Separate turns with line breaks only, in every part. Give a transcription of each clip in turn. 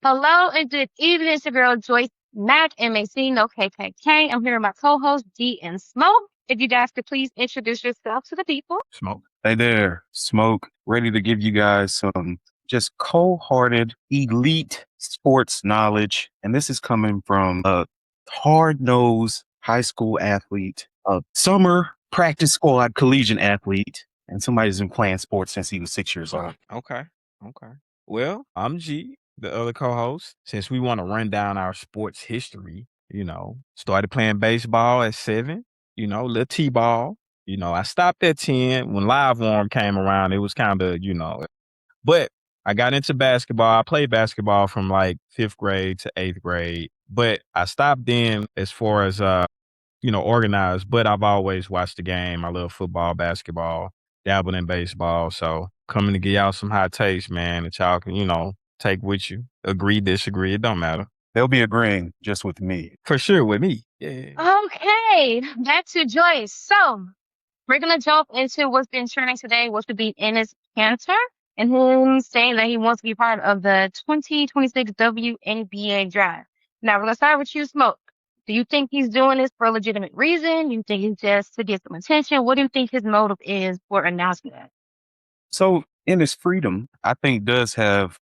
Hello and good evening. It's your girl Joyce Mac, MAC, no KKK. I'm here with my co-host D and Smoke. If you guys could please introduce yourself to the people.
Smoke. Hey there, Smoke. Ready to give you guys some just cold-hearted, elite sports knowledge. And this is coming from a hard-nosed high school athlete, a summer practice squad collegiate athlete, and somebody who's been playing sports since he was 6 years old.
Okay. Well, I'm G, the other co-host. Since we want to run down our sports history, started playing baseball at 7, little T-ball. I stopped at 10. When Live Warm came around, it was kind of, but I got into basketball. I played basketball from like 5th grade to 8th grade, but I stopped then as far as, organized, but I've always watched the game. I love football, basketball, dabbled in baseball. So coming to give y'all some hot takes, man, that y'all can, take with you. Agree, disagree, it don't matter.
They'll be agreeing just with me.
For sure with me. Yeah.
Okay, back to Joyce. So we're gonna jump into what's been trending today, which would be Ennis Cantor, and him saying that he wants to be part of the 2026 WNBA draft. Now we're gonna start with you, Smoke. Do you think he's doing this for a legitimate reason? You think it's just to get some attention? What do you think his motive is for announcing that?
So in his freedom, I think does have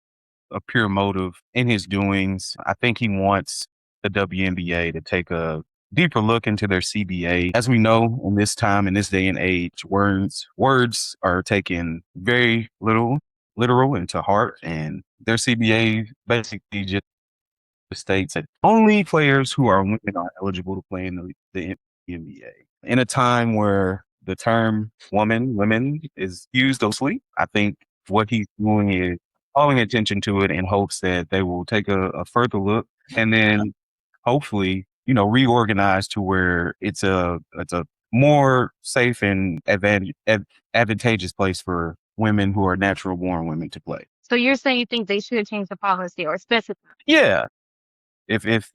a pure motive in his doings. I think he wants the WNBA to take a deeper look into their CBA. As we know, in this time, in this day and age, words are taken very literal into heart, and their CBA basically just states that only players who are women are eligible to play in the NBA. In a time where the term women is used loosely, I think what he's doing is calling attention to it in hopes that they will take a further look and then hopefully, reorganize to where it's a more safe and advantageous place for women who are natural born women to play.
So you're saying you think they should change the policy or specify?
Yeah. If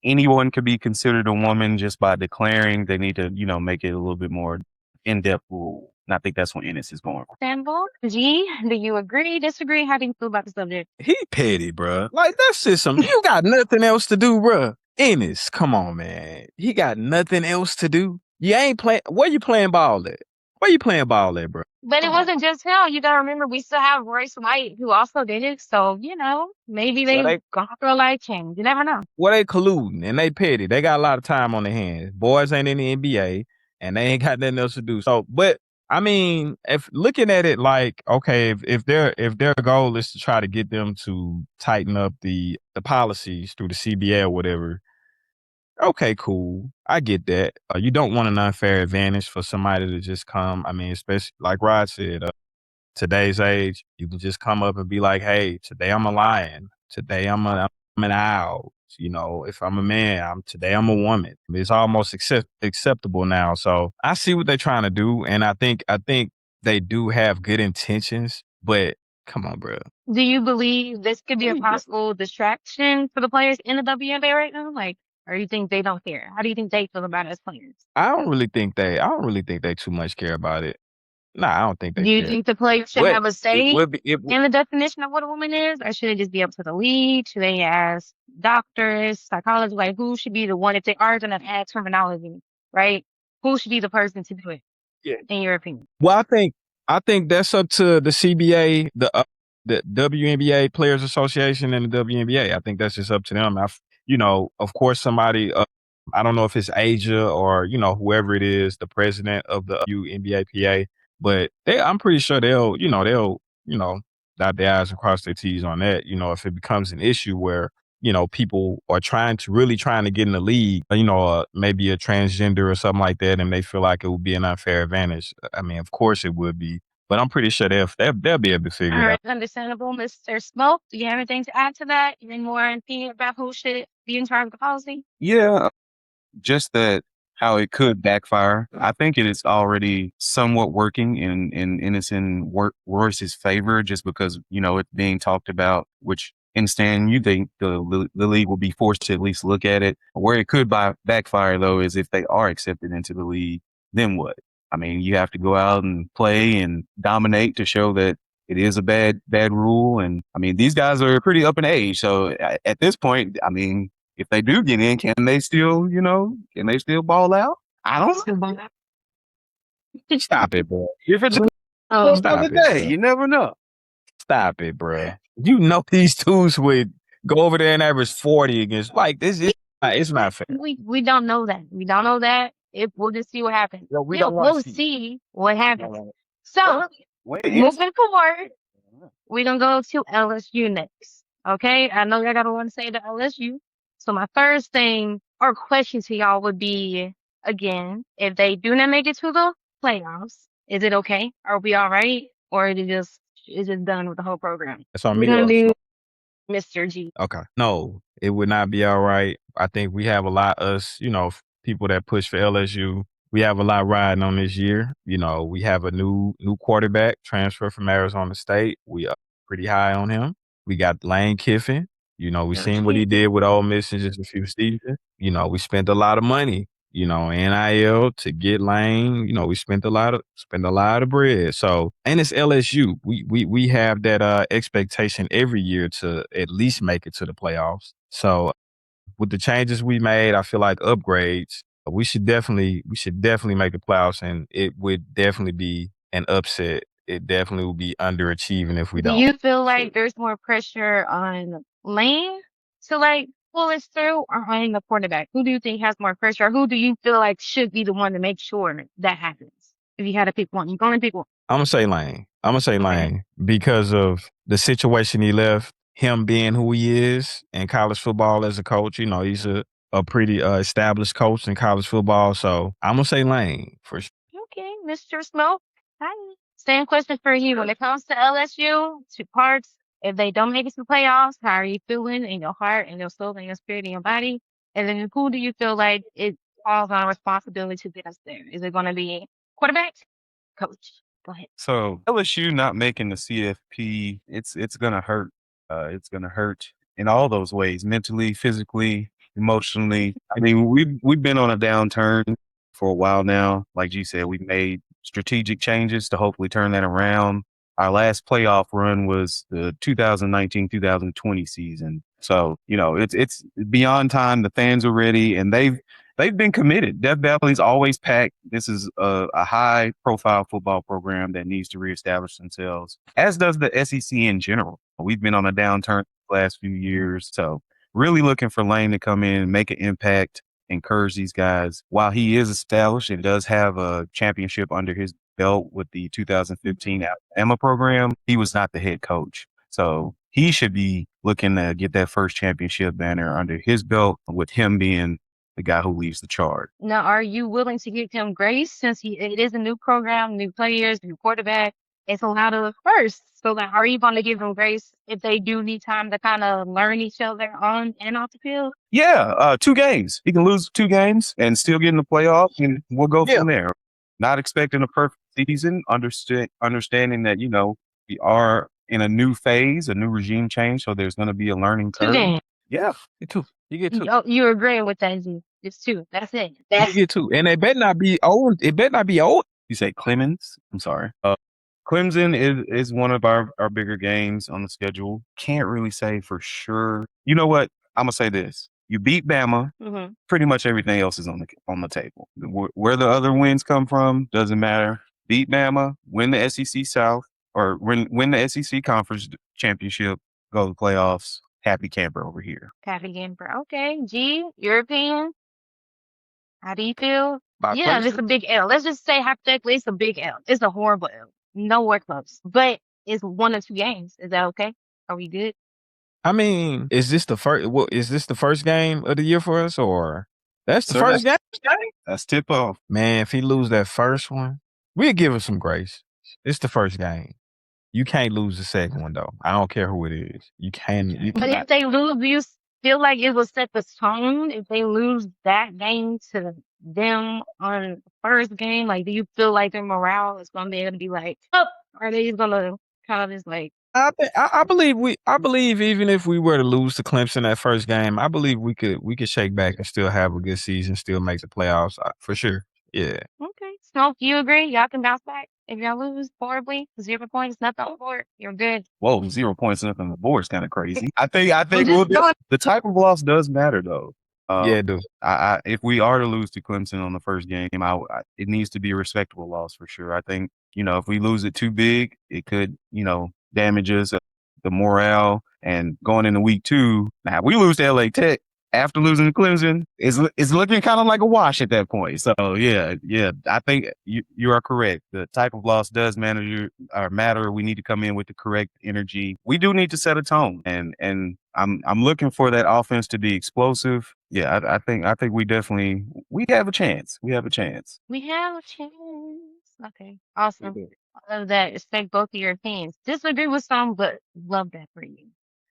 anyone could be considered a woman just by declaring, they need to, make it a little bit more in-depth rule. And I think that's what Ennis is going for.
Sample, G, do you agree, disagree? How do you feel about the subject?
He petty, bruh. Like, that's just you got nothing else to do, bruh. Ennis, come on, man. He got nothing else to do. You ain't playing. Where you playing ball at? Bruh?
But it wasn't just him. You gotta remember, we still have Royce White, who also did it. So, maybe they gone through a life change. You never know.
Well, they colluding and they petty. They got a lot of time on their hands. Boys ain't in the NBA and they ain't got nothing else to do. So, but I mean, if looking at it like, okay, if their goal is to try to get them to tighten up the policies through the CBA or whatever, okay, cool. I get that. You don't want an unfair advantage for somebody to just come. I mean, especially like Rod said, today's age, you can just come up and be like, hey, today I'm a lion. Today I'm an owl. If I'm a man, today I'm a woman. It's almost acceptable now. So I see what they're trying to do. And I think they do have good intentions, but come on, bro.
Do you believe this could be a possible distraction for the players in the WNBA right now? Or you think they don't care? How do you think they feel about it as players?
I don't really think they too much care about it. Nah, I don't think they
Do you
care.
think the players should have a say
in
the definition of what a woman is? Or should it just be up to the league? Should they ask doctors, psychologists? Like, who should be the one, if they are going to add terminology, right? Who should be the person to do it, in your opinion?
Well, I think that's up to the CBA, the WNBA Players Association and the WNBA. I think that's just up to them. Of course, somebody, I don't know if it's Asia or, whoever it is, the president of the WNBAPA, but I'm pretty sure they'll dot their I's and cross their T's on that. If it becomes an issue where, people are trying to get in the league, maybe a transgender or something like that, and they feel like it would be an unfair advantage. I mean, of course it would be, but I'm pretty sure they'll be able to figure it out.
Understandable. Mr. Smoke, do you have anything to add to that? Any more opinion about who should be in charge of the policy?
Yeah, just that how it could backfire. I think it is already somewhat working in Royce's favor, just because, it's being talked about, which in Stan, you think the league will be forced to at least look at it. Where it could backfire, though, is if they are accepted into the league, then what? I mean, you have to go out and play and dominate to show that It is a bad rule. And I mean, these guys are pretty up in age. So at this point, I mean, if they do get in, can they still ball out? I don't know.
Stop it, bro.
If it's
Oh,
Stop
another
it,
day,
bro.
you never know.
Stop it, bro. You know these twos would go over there and average 40 against like this is it's not fair.
we don't know that. We don't know that. If we'll just see what happens.
No, we don't want
We'll
to see.
see what
We
happens.
don't want
So
Wait,
moving forward, we're gonna go to LSU next. Okay, I know y'all got a lot to say to LSU. So my first thing or question to y'all would be again, if they do not make it to the playoffs, is it okay? Are we all right? Or is it done with the whole program?
That's on
We're
me.
gonna
Or
do Mr. G.
okay. No, it would not be all right. I think we have a lot people that push for LSU. We have a lot riding on this year. You know, we have a new quarterback transfer from Arizona State. We are pretty high on him. We got Lane Kiffin. You know, we seen what he did with Ole Miss in just a few seasons. You know, we spent a lot of money, NIL to get Lane. You know, we spent a lot of bread. So, and it's LSU. We have that expectation every year to at least make it to the playoffs. So, with the changes we made, I feel like upgrades. We should definitely make the playoffs, and it would definitely be an upset. It definitely would be underachieving if we
Do
don't.
you feel like there's more pressure on Lane to like pull us through or on the quarterback? Who do you think has more pressure? Or who do you feel like should be the one to make sure that happens? If you had to pick one, you're going to pick one.
I'm gonna say Lane.
Okay.
Lane because of the situation he left. Him being who he is in college football as a coach, he's a pretty established coach in college football. So I'm gonna say Lane for sure.
Okay, Mr. Smoke. Hi. Same question for you. When it comes to LSU, two parts. If they don't make it to the playoffs, how are you feeling in your heart and your soul and your spirit and your body? And then who do you feel like it falls on responsibility to get us there? Is it going to be quarterback, coach? Go ahead.
So LSU not making the CFP, it's gonna hurt. It's gonna hurt in all those ways, mentally, physically, emotionally. I mean, we've been on a downturn for a while now. Like G said, we've made strategic changes to hopefully turn that around. Our last playoff run was the 2019-2020 season. So, it's beyond time. The fans are ready and they've been committed. Death Valley's always packed. This is a high profile football program that needs to reestablish themselves, as does the SEC in general. We've been on a downturn the last few years. So really looking for Lane to come in and make an impact, encourage these guys. While he is established and does have a championship under his belt with the 2015 Alabama program, he was not the head coach. So he should be looking to get that first championship banner under his belt, with him being the guy who leads the charge.
Now, are you willing to give him grace since it is a new program, new players, new quarterback? It's a lot of firsts. So, like, are you going to give him grace if they do need time to kind of learn each other on and off the field?
Yeah, 2 games. He can lose 2 games and still get in the playoffs, and we'll go from there. Not expecting a perfect season, understanding that, we are in a new phase, a new regime change, so there's going to be a learning
2
curve.
games.
Yeah.
You get 2.
Oh, you're agreeing with that, Z. It's 2. That's it.
You get 2. And they better not be old. It better not be old.
You say Clemens? I'm sorry. Clemson is one of our bigger games on the schedule. Can't really say for sure. You know what? I'm gonna say this: you beat Bama, pretty much everything else is on the table. Where the other wins come from doesn't matter. Beat Bama, win the SEC South, or win the SEC Conference Championship, go to the playoffs. Happy camper over here.
Happy camper. Okay. G, your opinion? How do you feel?
About
Yeah,
Clemson?
it's a big L. Let's just say hypothetically, it's a big L. It's a horrible L. Nowhere close. But it's 1 or 2 games. Is that okay? Are we good?
I mean, is this the first game of the year for us, or that's the first game?
That's tip off.
Man, if he lose that first one, we'll give him some grace. It's the first game. You can't lose the second one though. I don't care who it is. You can.
But if they lose, do you feel like it will set the tone if they lose that game to them on the first game? Like, do you feel like their morale is going to be able to be like up? Or are they going to kind of just like?
I believe even if we were to lose to Clemson that first game, I believe we could shake back and still have a good season, still make the playoffs for sure. Yeah.
Okay. Smoke, you agree? Y'all can bounce back if y'all lose horribly. 0 points, nothing on the board. You're good.
Whoa, 0 points nothing on the board is kind of crazy. I
I'm
think
just going.
the type of loss does matter though.
Yeah, dude.
If we are to lose to Clemson on the first game, it needs to be a respectable loss for sure. I think, if we lose it too big, it could, damage us, the morale. And going into week 2, now we lose to LA Tech after losing to Clemson, it's looking kind of like a wash at that point. So yeah, I think you are correct. The type of loss does matter. We need to come in with the correct energy. We do need to set a tone, and I'm looking for that offense to be explosive. Yeah, I think we have a chance. We have a chance.
We have a chance. Okay. Awesome. I love that. Respect both of your opinions. Disagree with some, but love that for you.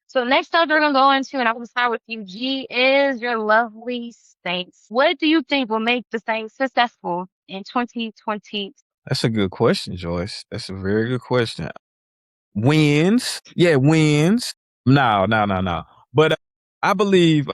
So next up, we're gonna go into, and I'm gonna start with you. G is your lovely Saints. What do you think will make the Saints successful in 2020?
That's a good question, Joyce. That's a very good question. Wins. Yeah, wins. No. But I believe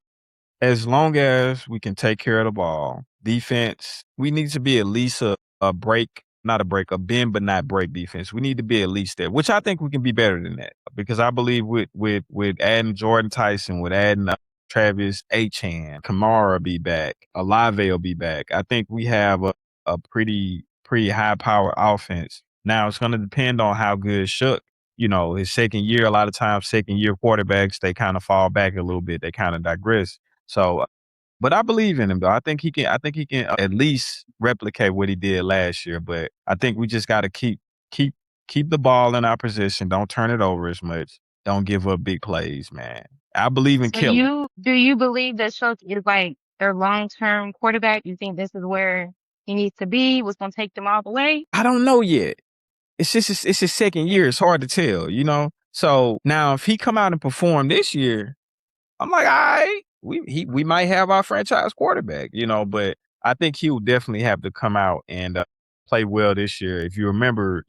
as long as we can take care of the ball, defense, we need to be at least a break, not a break, a bend but not break defense. We need to be at least there, which I think we can be better than that. Because I believe with adding Jordan Tyson, with adding Travis Achan, Kamara be back, Olave will be back. I think we have a pretty high power offense. Now it's going to depend on how good Shook. His second year, a lot of times second year quarterbacks, they kind of fall back a little bit. They kind of digress. So, but I believe in him though. I think he can at least replicate what he did last year. But I think we just got to keep the ball in our position. Don't turn it over as much. Don't give up big plays, man. I believe in
So
killing.
do you believe that Schultz is like their long-term quarterback? You think this is where he needs to be? What's gonna take them all the way?
I don't know yet. It's his second year. It's hard to tell, So now if he come out and perform this year, I'm like, all right, we might have our franchise quarterback, but I think he will definitely have to come out and play well this year. If you remember,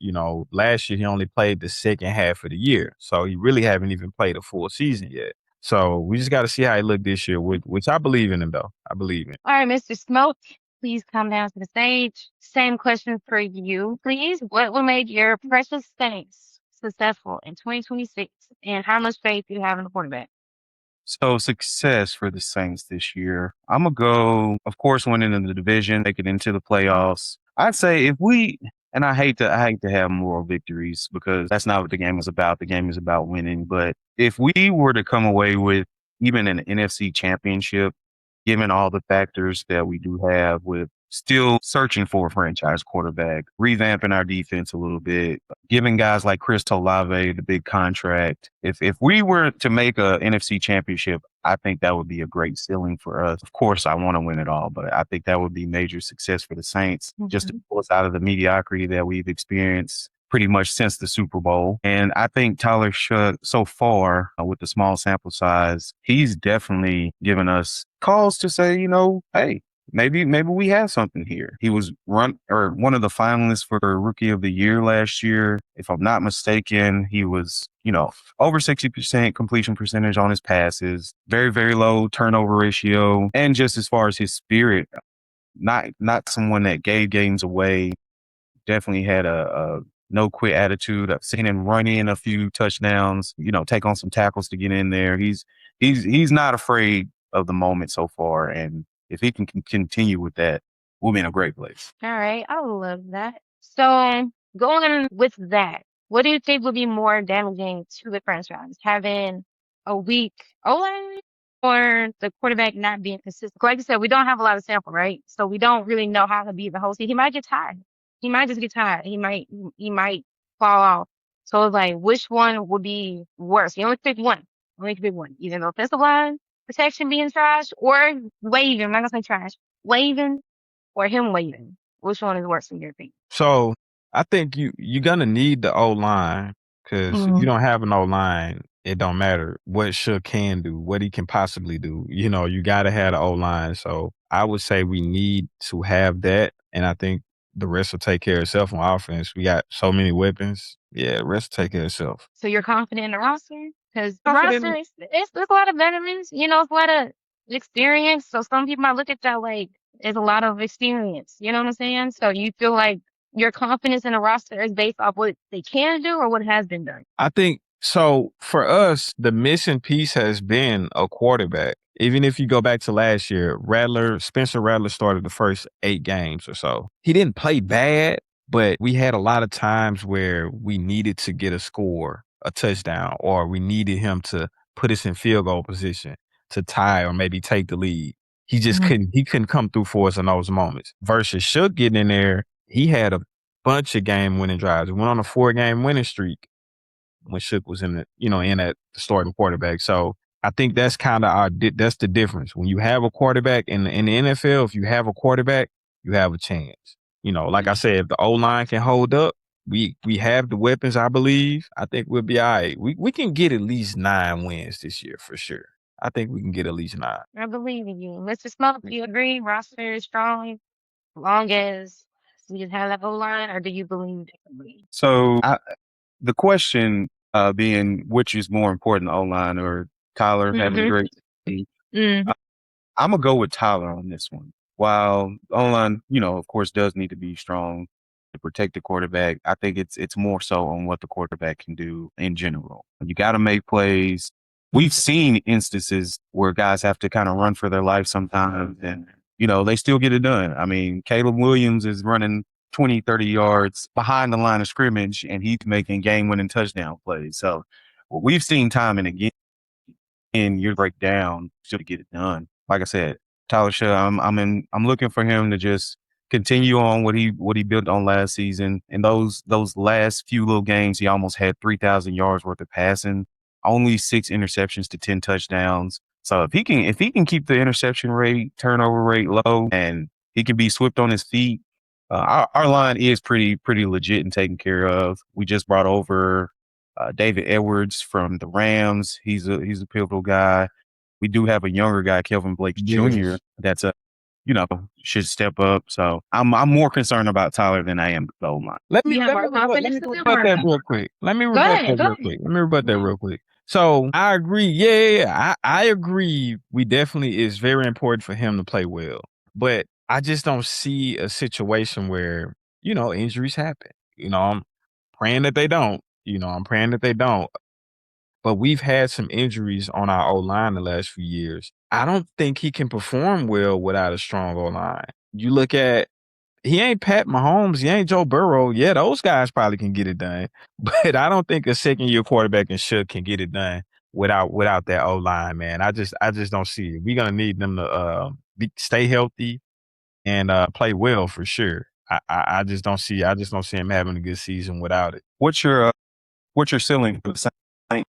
last year he only played the second half of the year, so he really haven't even played a full season yet. So we just got to see how he look this year, which I believe in him though. I believe in.
All right, Mr. Smoke, please come down to the stage. Same question for you, please. What will make your precious Saints successful in 2026, and how much faith do you have in the quarterback?
So success for the Saints this year. I'm gonna go, of course, winning in the division, making it into the playoffs. I'd say if we, and I hate to have moral victories because that's not what the game is about. The game is about winning. But if we were to come away with even an NFC championship, given all the factors that we do have with still searching for a franchise quarterback, revamping our defense a little bit, giving guys like Chris Olave the big contract. If we were to make a NFC championship, I think that would be a great ceiling for us. Of course, I want to win it all, but I think that would be major success for the Saints, just to pull us out of the mediocrity that we've experienced pretty much since the Super Bowl. And I think Tyler Shough, so far, with the small sample size, he's definitely given us cause to say, hey, maybe we have something here. He was one of the finalists for Rookie of the Year last year. If I'm not mistaken, he was, over 60% completion percentage on his passes, very, very low turnover ratio. And just as far as his spirit, not someone that gave games away, definitely had a no quit attitude. I've seen him run in a few touchdowns, take on some tackles to get in there. He's not afraid of the moment so far. And if he can continue with that, we'll be in a great place.
All right, I love that. So going with that, what do you think would be more damaging to the franchise? Having a weak O-line or the quarterback not being consistent? Like I said, we don't have a lot of sample, right? So we don't really know how to be the whole season. He might get tired. He might just get tired. He might fall off. So it's like, which one would be worse? You only pick one. Only pick one. Either the offensive line protection being trash or waving. I'm not gonna say trash. Waving or him waving. Which one is worse in your opinion?
So I think you're gonna need the O line because if you don't have an O line, it don't matter what Shook can do, what he can possibly do. You gotta have the O line. So I would say we need to have that, and I think the rest will take care of itself on offense. We got so many weapons. Yeah, the rest will take care of itself.
So you're confident in the roster? Because the
Confident.
roster, there's a lot of veterans, it's a lot of experience. So some people might look at that like, is a lot of experience. You know what I'm saying? So you feel like your confidence in the roster is based off what they can do or what has been done.
I think so. For us, the missing piece has been a quarterback. Even if you go back to last year, Spencer Rattler started the first 8 games or so. He didn't play bad, but we had a lot of times where we needed to get a score, a touchdown, or we needed him to put us in field goal position to tie or maybe take the lead. He just couldn't come through for us in those moments. Versus Shook getting in there, he had a bunch of game winning drives. He went on a 4-game winning streak when Shook was in at the starting quarterback. So I think that's kind of that's the difference. When you have a quarterback in the NFL, if you have a quarterback, you have a chance. Like I said, if the O-line can hold up, we have the weapons, I believe. I think we'll be all right. We can get at least 9 wins this year for sure. I think we can get at least 9.
I believe in you. Mr. Smoke, do you agree roster is strong as long as we just have that O-line, or do you believe differently?
So the question being which is more important, O-line or Tyler having a great season? I'm going to go with Tyler on this one. While O-line, of course, does need to be strong to protect the quarterback, I think it's more so on what the quarterback can do in general. You got to make plays. We've seen instances where guys have to kind of run for their life sometimes, and, they still get it done. I mean, Caleb Williams is running 20, 30 yards behind the line of scrimmage, and he's making game-winning touchdown plays. So we've seen time and again, you break down to get it done. Like I said, Tyler Shough, I'm looking for him to just continue on what he built on last season. In those last few little games, he almost had 3,000 yards worth of passing, only 6 interceptions to 10 touchdowns. So if he can keep the interception rate, turnover rate low, and he can be swift on his feet, our line is pretty legit and taken care of. We just brought over David Edwards from the Rams. He's a pivotal guy. We do have a younger guy, Kelvin Blake Jr. That's should step up. So I'm more concerned about Tyler than I am the O-line.
Let me rebut that real quick. Let me rebut that real quick. So I agree. Yeah. I agree. We definitely is very important for him to play well, but I just don't see a situation where injuries happen. I'm praying that they don't. I'm praying that they don't. But we've had some injuries on our O-line the last few years. I don't think he can perform well without a strong O-line. You look at, he ain't Pat Mahomes, he ain't Joe Burrow. Yeah, those guys probably can get it done. But I don't think a second-year quarterback in Shook can get it done without that O-line, man. I just don't see it. We're gonna need them to stay healthy and play well for sure. I just don't see him having a good season without it.
What's your ceiling for the Saints?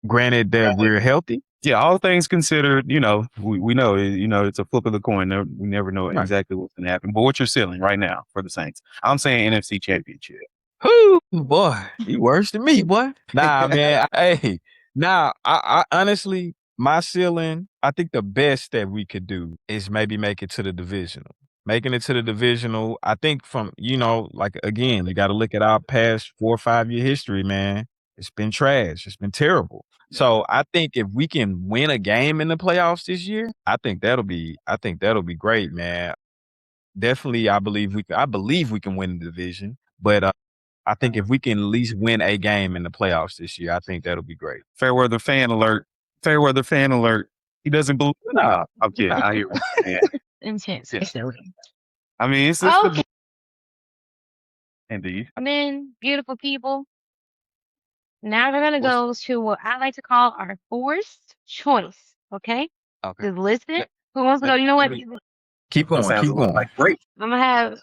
Granted that we're healthy.
Yeah, all things considered, we know, it's a flip of the coin. We never know exactly what's going to happen. But what's your ceiling right now for the Saints? I'm saying NFC Championship.
Whoo, boy, you worse than me, boy. Nah, man. I honestly, my ceiling, I think the best that we could do is maybe make it to the divisional. Making it to the divisional, I think from, like, again, they got to look at our past 4 or 5 year history, man. It's been trash. It's been terrible. So I think if we can win a game in the playoffs this year, I think that'll be great, man. Definitely, I believe we can win the division, but I think if we can at least win a game in the playoffs this year, I think that'll be great.
Fair weather fan alert. He doesn't believe. No, I'm kidding. I hear you.
Intense.
I mean, it's just
Okay.
Indeed.
Beautiful people. Now we're gonna go to what I like to call our forced choice. Okay. Just listen. Who wants to go? You know what?
Keep going.
Like great.
I'm gonna have.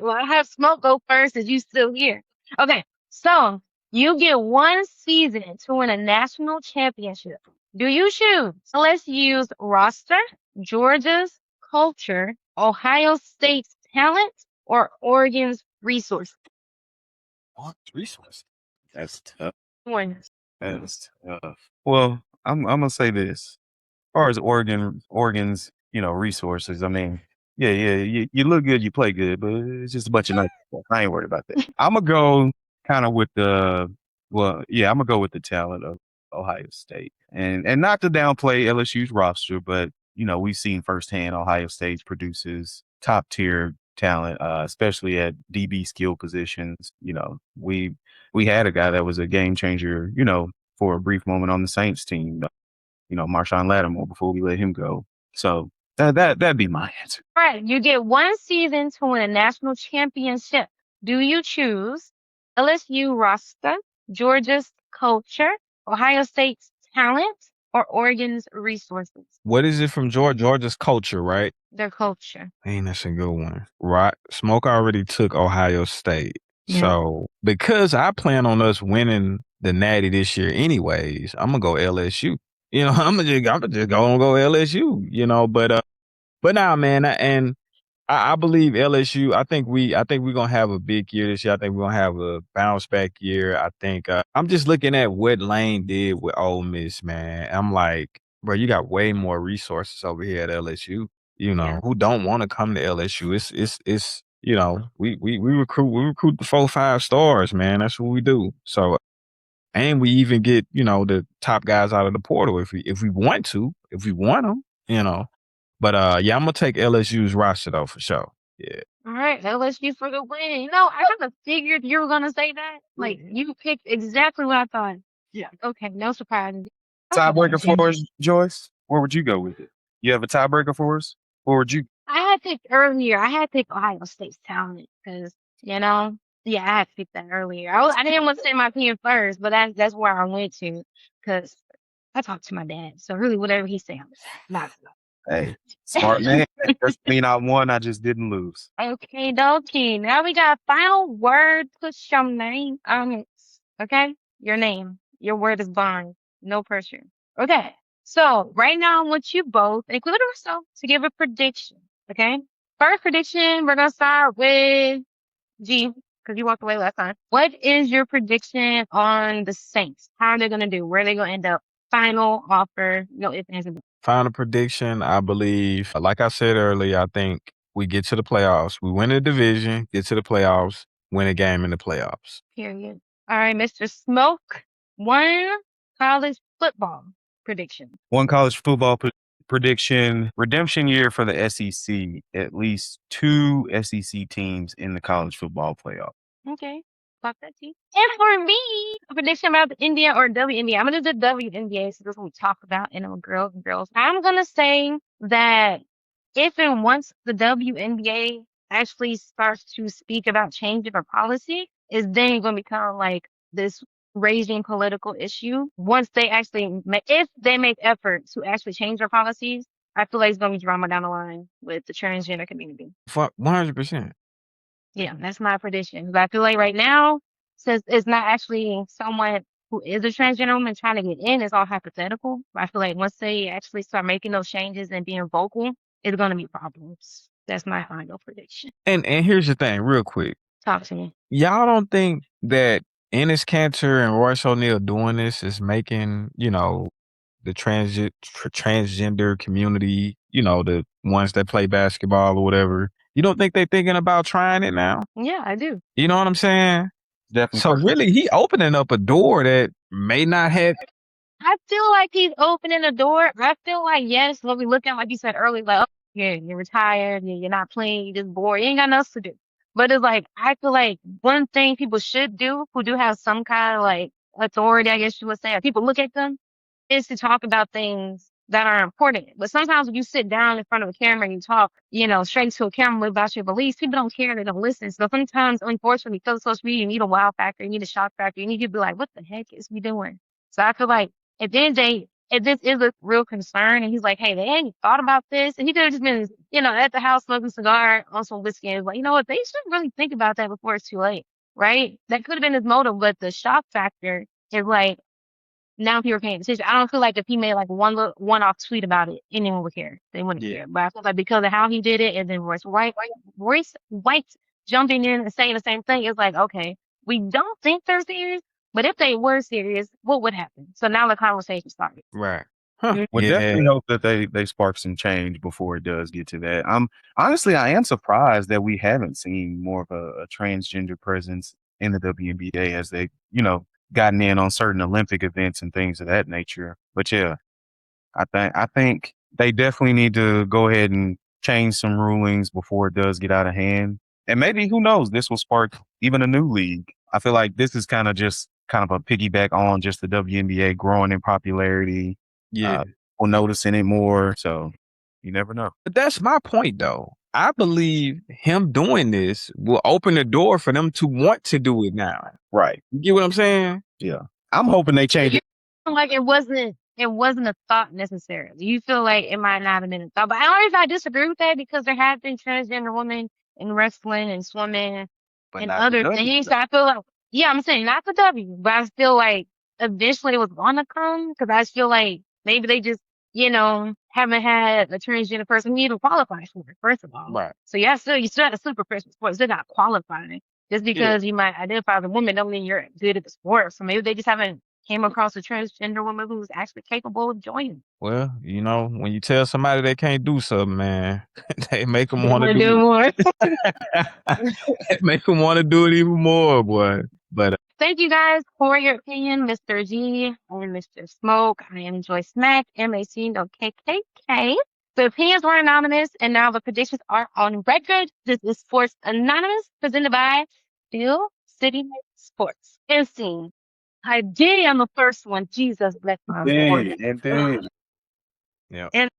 Well, I have Smoke go first, as you still here. Okay. So you get one season to win a national championship. Do you choose LSU's roster, Georgia's culture, Ohio State's talent, or Oregon's resources?
What resources? That's tough.
One.
That's tough. Well, I'm gonna say this. As far as Oregon's, resources, I mean, yeah, you look good, you play good, but it's just a bunch of nice stuff. I ain't worried about that. I'm gonna go kind of with I'm gonna go with the talent of Ohio State. And not to downplay LSU's roster, but we've seen firsthand Ohio State produces top tier talent, especially at DB skill positions. We had a guy that was a game changer, for a brief moment on the Saints team, Marshawn Lattimore before we let him go. So that'd be my answer.
Right. You get one season to win a national championship. Do you choose LSU roster, Georgia's culture, Ohio State's talent, or Oregon's resources?
What is it from Georgia's culture, right?
Their culture.
Ain't that's a good one. Right. Smoke already took Ohio State.
Yeah.
So because I plan on us winning the Natty this year anyways, I'm gonna go LSU. I'm gonna just go LSU, but now, man, and I believe LSU. I think we're gonna have a big year this year. I think we're gonna have a bounce back year. I think I'm just looking at what Lane did with Ole Miss, man. I'm like, bro, you got way more resources over here at LSU. Who don't want to come to LSU? It's we recruit the 4-5 stars, man. That's what we do. So, and we even get the top guys out of the portal if we want them. But I'm gonna take LSU's roster though for sure. Yeah.
All right, LSU for the win. I kind of figured you were gonna say that. Like you picked exactly what I thought. Yeah. Okay, no surprise.
Tiebreaker for us, Joyce? Where would you go with it? You have a tiebreaker for us? Or would you?
I had picked earlier. I had picked Ohio State's talent because I had picked that earlier. I didn't want to say my opinion first, but that's where I went to because I talked to my dad. So really, whatever he said, not.
Hey, smart man. Doesn't mean I won. I just didn't lose.
Okay, dokie. Now we got final word. Put your name on it. Okay, your name. Your word is bond. No pressure. Okay. So right now I want you both, including yourself, to give a prediction. Okay. First prediction, we're gonna start with G, because you walked away last time. What is your prediction on the Saints? How are they gonna do? Where are they gonna end up? Final offer. No ifs, ands, and buts.
Final prediction, I believe, like I said earlier, I think we get to the playoffs. We win the division, get to the playoffs, win a game in the playoffs.
Period. All right, Mr. Smoke. One college football prediction.
One college football prediction. Redemption year for the SEC. At least 2 SEC teams in the college football playoff.
Okay. Fuck that T. And for me, a prediction about the India or WNBA. I'm going to do WNBA, so this is what we talk about, girls and girls. I'm going to say that if and once the WNBA actually starts to speak about changing their policy, is then going to become like this raging political issue. Once they actually, if they make efforts to actually change their policies, I feel like it's going to be drama down the line with the transgender community.
100%.
Yeah, that's my prediction. But I feel like right now, since it's not actually someone who is a transgender woman trying to get in, it's all hypothetical. But I feel like once they actually start making those changes and being vocal, it's going to be problems. That's my final prediction.
And here's the thing, real quick.
Talk to me.
Y'all don't think that Enes Kanter and Royce O'Neal doing this is making, the transgender community, the ones that play basketball or whatever, you don't think they're thinking about trying it now?
Yeah, I do.
You know what I'm saying?
Definitely.
So really, he opening up a door that may not have.
I feel like he's opening a door. I feel like, yes, what we look at, like you said earlier, like, oh, yeah, you're retired, you're not playing, you're just bored, you ain't got nothing else to do. But it's like, I feel like one thing people should do who do have some kind of like authority, I guess you would say, or people look at them, is to talk about things that are important. But sometimes when you sit down in front of a camera and you talk, straight to a camera about your beliefs, people don't care, they don't listen. So sometimes, unfortunately, because of social media, you need a wow factor, you need a shock factor, you need to be like, what the heck is we doing? So I feel like at the end of the day, if this is a real concern and he's like, hey, they ain't thought about this, and he could have just been, at the house smoking a cigar on some whiskey and was like, you know what, they should really think about that before it's too late, right? That could have been his motive, but the shock factor is like, now people are paying attention. I don't feel like if he made like one-off tweet about it, anyone would care. They wouldn't care. But I feel like because of how he did it, and then Royce White jumping in and saying the same thing, it's like, okay, we don't think they're serious, but if they were serious, what would happen? So now the conversation started.
Right.
Would definitely hope that they spark some change before it does get to that. I am surprised that we haven't seen more of a transgender presence in the WNBA as they, gotten in on certain Olympic events and things of that nature. But yeah, I think they definitely need to go ahead and change some rulings before it does get out of hand. And maybe, who knows, this will spark even a new league. I feel like this is kind of a piggyback on just the WNBA growing in popularity.
Yeah.
People noticing it more. So you never know.
But that's my point, though. I believe him doing this will open the door for them to want to do it now.
Right.
You get what I'm saying?
Yeah. I'm hoping they change it.
Like it wasn't a thought necessarily. You feel like it might not have been a thought. But I don't know if I disagree with that because there have been transgender women in wrestling and swimming
But
and
not
other
the W.
things. So I feel like, yeah, I'm saying not the W, but I feel like eventually it was gonna come because I feel like maybe they just, haven't had a transgender person who even qualifies for it, first of all.
Right.
So yeah, you still had a super professional sport, still not qualifying. Just because you might identify as a woman don't mean you're good at the sport. So maybe they just haven't came across a transgender woman who's actually capable of joining.
Well, when you tell somebody they can't do something, man, they make them
They
want to
wanna
do
more.
it. Make them want to do it even more, boy. But
Thank you guys for your opinion, Mr. G and Mr. Smoke. I am Joy Smack, MAC, no KKK. The opinions were anonymous, and now the predictions are on record. This is Sports Anonymous, presented by Steel City Sports. And scene. I did on the first one. Jesus bless my boy.
And then
yeah.
And